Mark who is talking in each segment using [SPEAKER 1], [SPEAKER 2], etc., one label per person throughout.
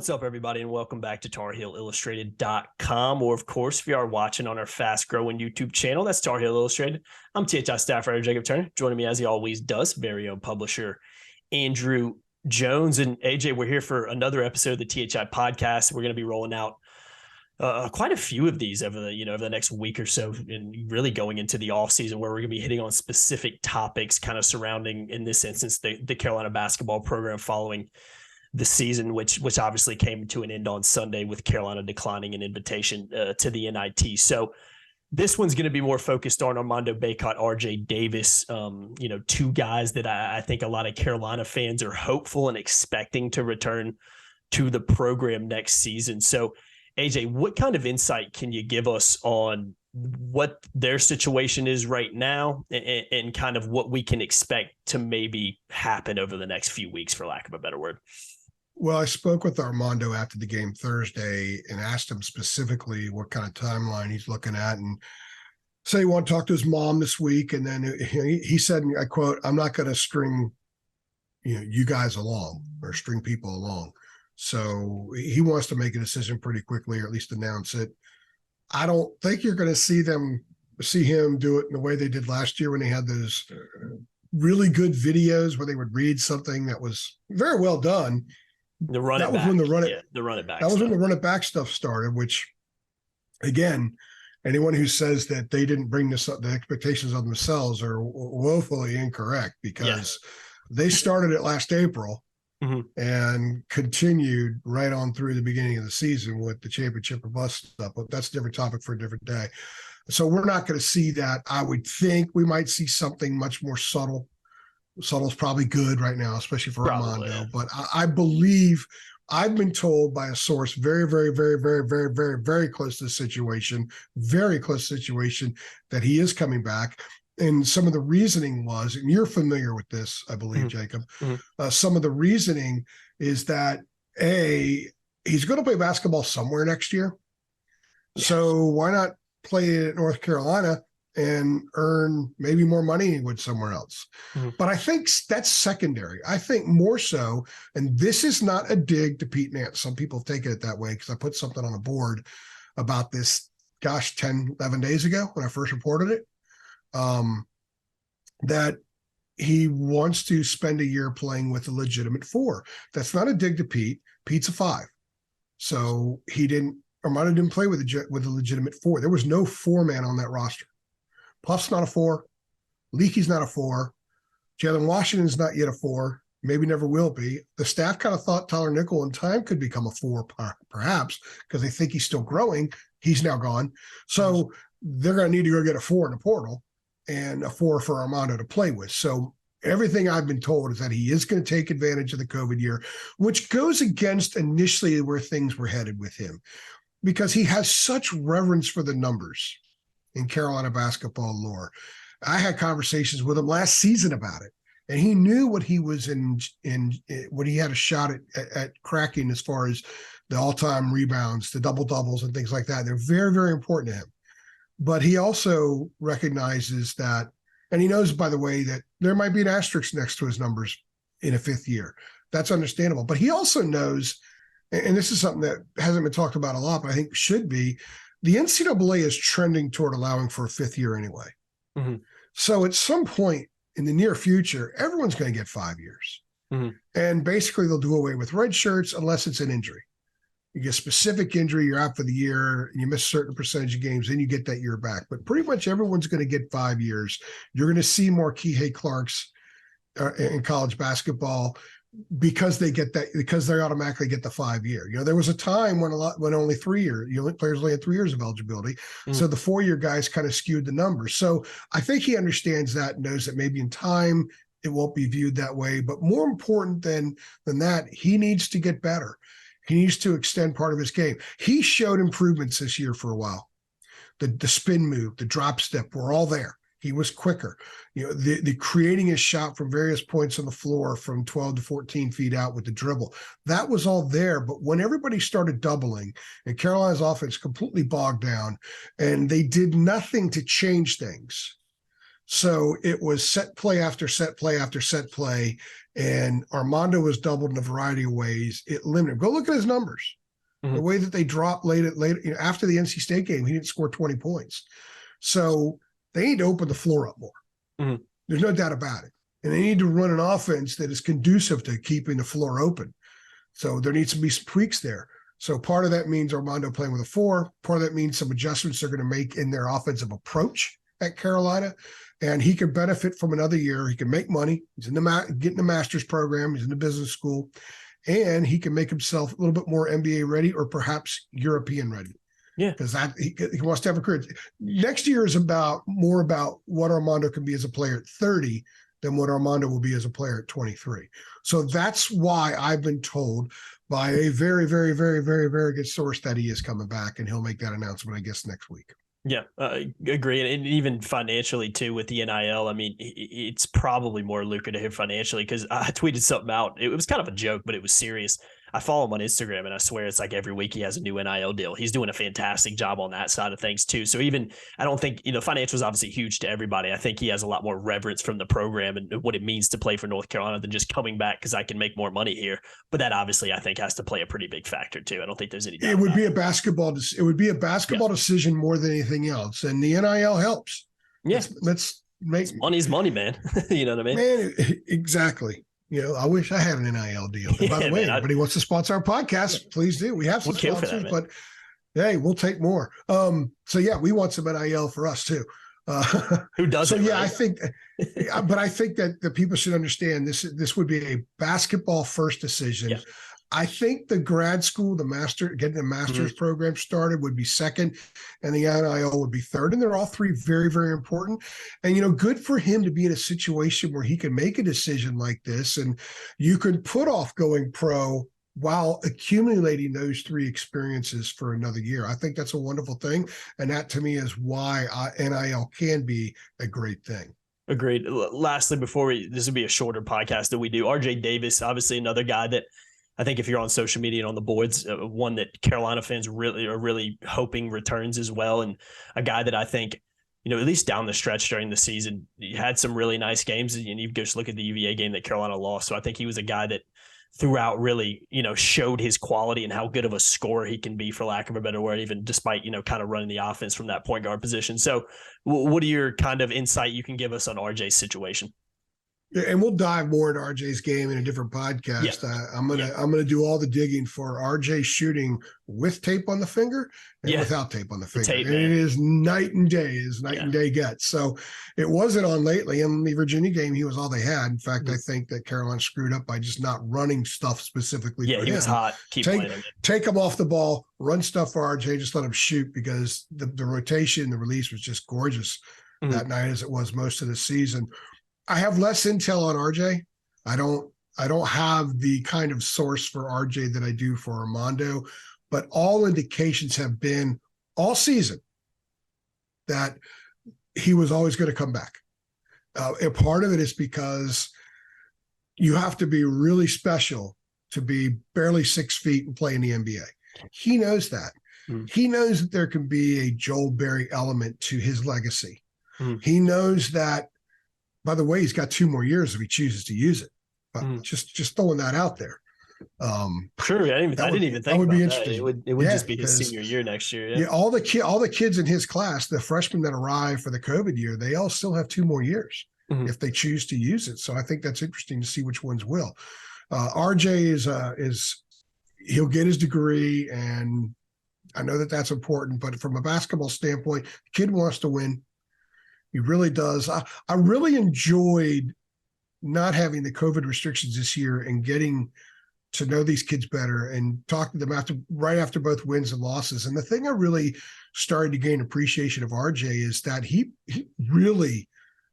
[SPEAKER 1] What's up, everybody, and welcome back to TarHeelIllustrated.com, or, of course, if you are watching on our fast-growing YouTube channel, that's Tar Heel Illustrated. I'm THI staff writer Jacob Turner. Joining me, as he always does, very own publisher Andrew Jones. And, AJ, we're here for another episode of the THI podcast. We're going to be rolling out quite a few of these over the next week or so, and really going into the off season, where we're going to be hitting on specific topics kind of surrounding, in this instance, the Carolina basketball program following the season, which obviously came to an end on Sunday with Carolina declining an invitation to the NIT. So this one's going to be more focused on Armando Bacot, RJ Davis, two guys that I think a lot of Carolina fans are hopeful and expecting to return to the program next season. So, AJ, what kind of insight can you give us on what their situation is right now and kind of what we can expect to maybe happen over the next few weeks, for lack of a better word?
[SPEAKER 2] Well, I spoke with Armando after the game Thursday and asked him specifically what kind of timeline he's looking at, and said he wanted to talk to his mom this week. And then he said, I quote, "I'm not going to string, you guys along or string people along." So he wants to make a decision pretty quickly, or at least announce it. I don't think you're going to see him do it in the way they did last year when they had those really good videos where they would read something that was very well done.
[SPEAKER 1] That was when the run it back stuff started, which, again, anyone who says that they didn't bring this up, the expectations of themselves, are woefully incorrect, because they started it last April and continued right on through the beginning of the season with the championship or bust stuff. But that's a different topic for a different day. So we're not going to see that. I would think we might see something much more subtle. Subtle's probably good right now, especially for Armando. Yeah. But I believe, I've been told by a source very, very, very, very, very, very, very close to the situation, that he is coming back. And some of the reasoning was, and you're familiar with this, I believe, Jacob, some of the reasoning is that, he's going to play basketball somewhere next year. Yes. So why not play it at North Carolina and earn maybe more money than he would somewhere else? But I think that's secondary. I think more so, and this is not a dig to Pete Nance. Some people have taken it that way, because I put something on the board about this, 10, 11 days ago when I first reported it, that he wants to spend a year playing with a legitimate 4. That's not a dig to Pete. Pete's a 5. So Armando didn't play with a legitimate 4. There was no 4-man on that roster. Puff's not a 4. Leakey's not a 4. Jalen Washington's not yet a 4. Maybe never will be. The staff kind of thought Tyler Nickel in time could become a 4, perhaps, because they think he's still growing. He's now gone. So they're going to need to go get a 4 in the portal, and a 4 for Armando to play with. So everything I've been told is that he is going to take advantage of the COVID year, which goes against initially where things were headed with him, because he has such reverence for the numbers in Carolina basketball lore. I had conversations with him last season about it, and he knew what he was in what he had a shot at cracking as far as the all-time rebounds, the double-doubles and things like that. They're very, very important to him. But he also recognizes that, and he knows, by the way, that there might be an asterisk next to his numbers in a 5th year. That's understandable. But he also knows, and this is something that hasn't been talked about a lot, but I think should be, the NCAA is trending toward allowing for a 5th year anyway. So at some point in the near future, everyone's going to get 5 years. And basically they'll do away with red shirts unless it's an injury. You get a specific injury, you're out for the year, and you miss a certain percentage of games, then you get that year back. But pretty much everyone's going to get 5 years. You're going to see more Kihei Clarks in college basketball, because they automatically get the 5 year. There was a time when only 3 years, players only had 3 years of eligibility. So the 4-year guys kind of skewed the numbers. So I think he understands that, and knows that maybe in time it won't be viewed that way. But more important than that, he needs to get better. He needs to extend part of his game. He showed improvements this year for a while. The spin move, the drop step were all there. He was quicker. The creating his shot from various points on the floor from 12 to 14 feet out with the dribble, that was all there. But when everybody started doubling and Carolina's offense completely bogged down, and they did nothing to change things. So it was set play after set play after set play, and Armando was doubled in a variety of ways. It limited. Go look at his numbers.
[SPEAKER 2] Mm-hmm.
[SPEAKER 1] The way that they dropped later, after the NC State game, he didn't score 20 points. So they need to open the floor up more.
[SPEAKER 2] Mm-hmm.
[SPEAKER 1] There's no doubt about it. And they need to run an offense that is conducive to keeping the floor open. So there needs to be some tweaks there. So part of that means Armando playing with a 4. Part of that means some adjustments they're going to make in their offensive approach at Carolina. And he could benefit from another year. He can make money. He's in getting the master's program. He's in the business school. And he can make himself a little bit more NBA ready or perhaps European ready.
[SPEAKER 2] Yeah.
[SPEAKER 1] Because he wants to have a career. Next year is more about what Armando can be as a player at 30 than what Armando will be as a player at 23. So that's why I've been told by a very, very, very, very, very good source that he is coming back, and he'll make that announcement, I guess, next week.
[SPEAKER 2] Yeah, agree. And even financially, too, with the NIL, I mean, it's probably more lucrative financially because I tweeted something out. It was kind of a joke, but it was serious. I follow him on Instagram, and I swear it's like every week he has a new NIL deal. He's doing a fantastic job on that side of things, too. So even I don't think, financial is obviously huge to everybody. I think he has a lot more reverence from the program and what it means to play for North Carolina than just coming back because I can make more money here. But that obviously I think has to play a pretty big factor, too. I don't think there's any doubt. It would be a basketball
[SPEAKER 1] decision more than anything else. And the NIL helps.
[SPEAKER 2] Yeah.
[SPEAKER 1] Let's make
[SPEAKER 2] money's money, man. You know what I mean?
[SPEAKER 1] Man, exactly. I wish I had an NIL deal. And by the way, anybody wants to sponsor our podcast, please do. We have some sponsors, but hey, we'll take more. So yeah, we want some NIL for us too.
[SPEAKER 2] Who doesn't?
[SPEAKER 1] So yeah, right? I think that the people should understand this would be a basketball first decision. Yeah. I think the grad school, getting the master's program started would be second, and the NIL would be third. And they're all three very, very important. And, good for him to be in a situation where he can make a decision like this, and you could put off going pro while accumulating those 3 experiences for another year. I think that's a wonderful thing. And that to me is why NIL can be a great thing.
[SPEAKER 2] Agreed. Lastly, this will be a shorter podcast that we do. RJ Davis, obviously another guy that I think if you're on social media and on the boards, one that Carolina fans are really hoping returns as well. And a guy that I think, at least down the stretch during the season, he had some really nice games. And you just look at the UVA game that Carolina lost. So I think he was a guy that throughout really, showed his quality and how good of a scorer he can be, for lack of a better word, even despite, kind of running the offense from that point guard position. So what are your kind of insight you can give us on RJ's situation?
[SPEAKER 1] Yeah, and we'll dive more into RJ's game in a different podcast. Yeah. I'm gonna do all the digging for RJ shooting with tape on the finger and without tape on the finger. And it is night and day, and day gets. So it wasn't on lately. In the Virginia game, he was all they had. In fact, I think that Carolina screwed up by just not running stuff specifically for him. Yeah, he
[SPEAKER 2] was hot.
[SPEAKER 1] Take him off the ball, run stuff for RJ, just let him shoot, because the rotation, the release was just gorgeous that night, as it was most of the season. I have less intel on RJ. I don't have the kind of source for RJ that I do for Armando, but all indications have been all season that he was always going to come back. And part of it is because you have to be really special to be barely 6 feet and play in the NBA. He knows that. He knows that there can be a Joel Berry element to his legacy. He knows that, by the way, he's got 2 more years if he chooses to use it. But just throwing that out there.
[SPEAKER 2] Sure, I didn't even think that would be interesting. It would just be his senior year next year.
[SPEAKER 1] Yeah, all the kids in his class, the freshmen that arrived for the COVID year, they all still have 2 more years if they choose to use it. So I think that's interesting to see which ones will. RJ is he'll get his degree, and I know that that's important. But from a basketball standpoint, the kid wants to win. He really does. I really enjoyed not having the COVID restrictions this year and getting to know these kids better and talk to them right after both wins and losses. And the thing I really started to gain appreciation of RJ is that he really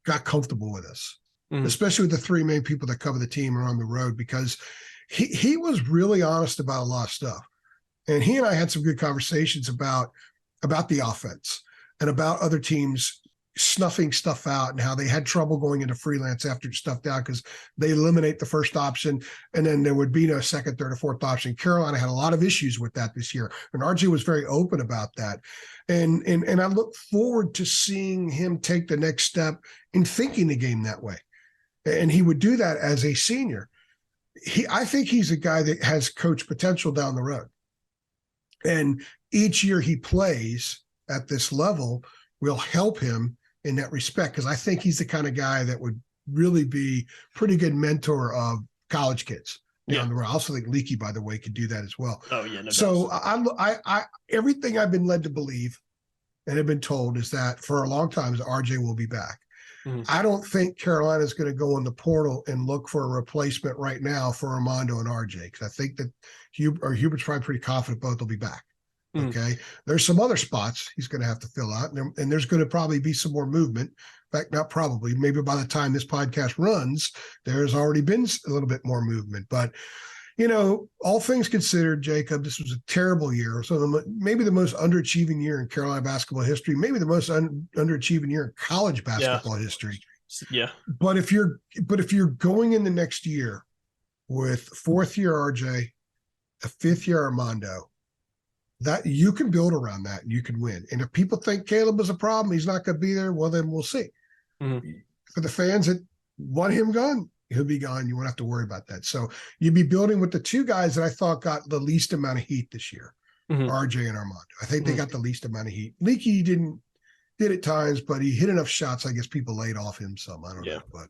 [SPEAKER 1] got comfortable with us, especially with the 3 main people that cover the team and on the road, because he was really honest about a lot of stuff. And he and I had some good conversations about the offense and about other teams snuffing stuff out and how they had trouble going into freelance after it stuffed out because they eliminate the first option and then there would be no second, third, or fourth option. Carolina had a lot of issues with that this year, and RJ was very open about that. And I look forward to seeing him take the next step in thinking the game that way. And he would do that as a senior. I think he's a guy that has coach potential down the road. And each year he plays at this level will help him in that respect, because I think he's the kind of guy that would really be pretty good mentor of college kids down the road. I also think Leaky, by the way, could do that as well.
[SPEAKER 3] Oh yeah. No
[SPEAKER 1] so I everything I've been led to believe and have been told is that for a long time is RJ will be back. Mm-hmm. I don't think Carolina is going to go in the portal and look for a replacement right now for Armando and RJ, because I think that Hubert's probably pretty confident both will be back. Mm-hmm. Okay. There's some other spots he's going to have to fill out, and there's going to probably be some more movement. In fact, not probably, maybe by the time this podcast runs, there's already been a little bit more movement. But, you know, all things considered, Jacob, this was a terrible year. So maybe the most underachieving year in Carolina basketball history, maybe the most underachieving year in college basketball history.
[SPEAKER 3] Yeah.
[SPEAKER 1] But if you're going in the next year with fourth year RJ, a fifth year Armando, that you can build around that and you can win. And if people think Caleb is a problem, he's not going to be there, well, then we'll see. Mm-hmm. For the fans that want him gone, he'll be gone. You won't have to worry about that. So you'd be building with the two guys that I thought got the least amount of heat this year, RJ and Armando. I think they got the least amount of heat. Leaky did at times, but he hit enough shots. I guess people laid off him some. I don't know. But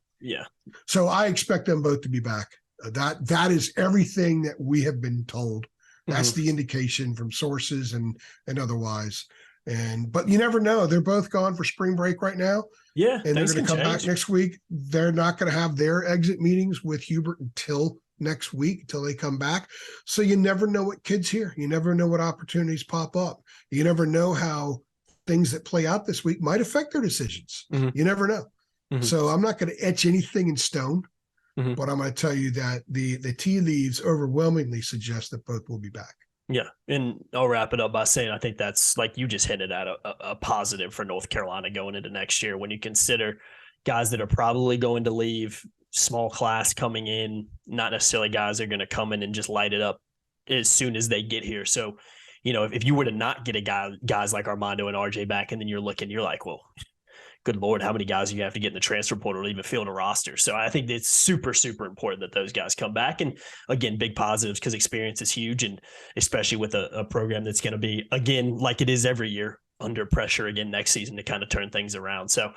[SPEAKER 1] so I expect them both to be back. That is everything that we have been told. That's the indication from sources and otherwise. But you never know. They're both gone for spring break right now.
[SPEAKER 3] Yeah.
[SPEAKER 1] And they're going to come back next week. They're not going to have their exit meetings with Hubert until next week, until they come back. So you never know what kids hear. You never know what opportunities pop up. You never know how things that play out this week might affect their decisions. You never know. So I'm not going to etch anything in stone. But I'm going to tell you that the tea leaves overwhelmingly suggest that both will be back.
[SPEAKER 3] Yeah. And I'll wrap it up by saying I think that's, like you just hinted at, a positive for North Carolina going into next year when you consider guys that are probably going to leave, small class coming in, not necessarily guys that are going to come in and just light it up as soon as they get here. So, you know, if you were to not get guys like Armando and RJ back, and then you're like, well, good Lord, how many guys you have to get in the transfer portal to even field a roster? So I think it's super, super important that those guys come back. And again, big positives because experience is huge. And especially with a program that's going to be, again, like it is every year, under pressure again next season to kind of turn things around. So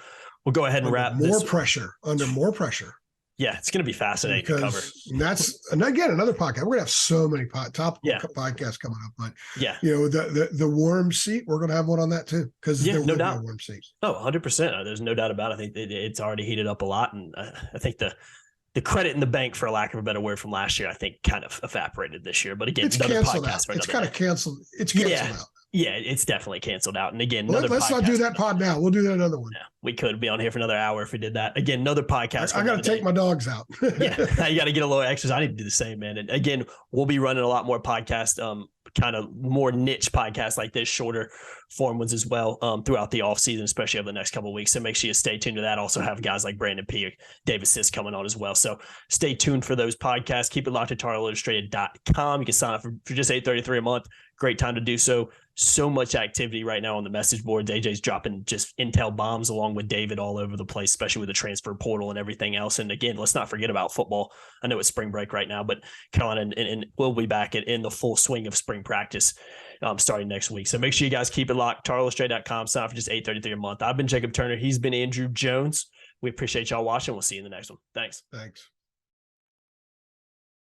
[SPEAKER 3] we'll go ahead and wrap
[SPEAKER 1] under more pressure.
[SPEAKER 3] Yeah, it's going to be fascinating to cover.
[SPEAKER 1] And again, another podcast. We're going to have so many topical podcasts coming up. But you know, the warm seat, we're going to have one on that too, because there will be a warm seat.
[SPEAKER 3] Oh, 100%. There's no doubt about it. I think it's already heated up a lot, and I think the credit in the bank, for lack of a better word, from last year, I think kind of evaporated this year. But again,
[SPEAKER 1] it's canceled out. It's kind of canceled. It's canceled out.
[SPEAKER 3] Yeah, it's definitely canceled out. And again,
[SPEAKER 1] let's not do that pod now. We'll do that another one.
[SPEAKER 3] Yeah, we could be on here for another hour if we did that. Again, another podcast.
[SPEAKER 1] I got to take my dogs out.
[SPEAKER 3] Yeah, you got to get a little exercise. I need to do the same, man. And again, we'll be running a lot more podcasts, kind of more niche podcasts like this, shorter form ones as well, throughout the off season, especially over the next couple of weeks. So make sure you stay tuned to that. Also have guys like Brandon P, David Sisk coming on as well. So stay tuned for those podcasts. Keep it locked at TarIllustrated.com. You can sign up for just $8.33 a month. Great time to do so. So much activity right now on the message board. AJ's dropping just intel bombs along with David all over the place, especially with the transfer portal and everything else. And again, let's not forget about football. I know it's spring break right now, but Carolina and we'll be back in the full swing of spring practice starting next week. So make sure you guys keep it locked. TarIllustrated.com. Sign up for just $8.33 a month. I've been Jacob Turner. He's been Andrew Jones. We appreciate y'all watching. We'll see you in the next one. Thanks.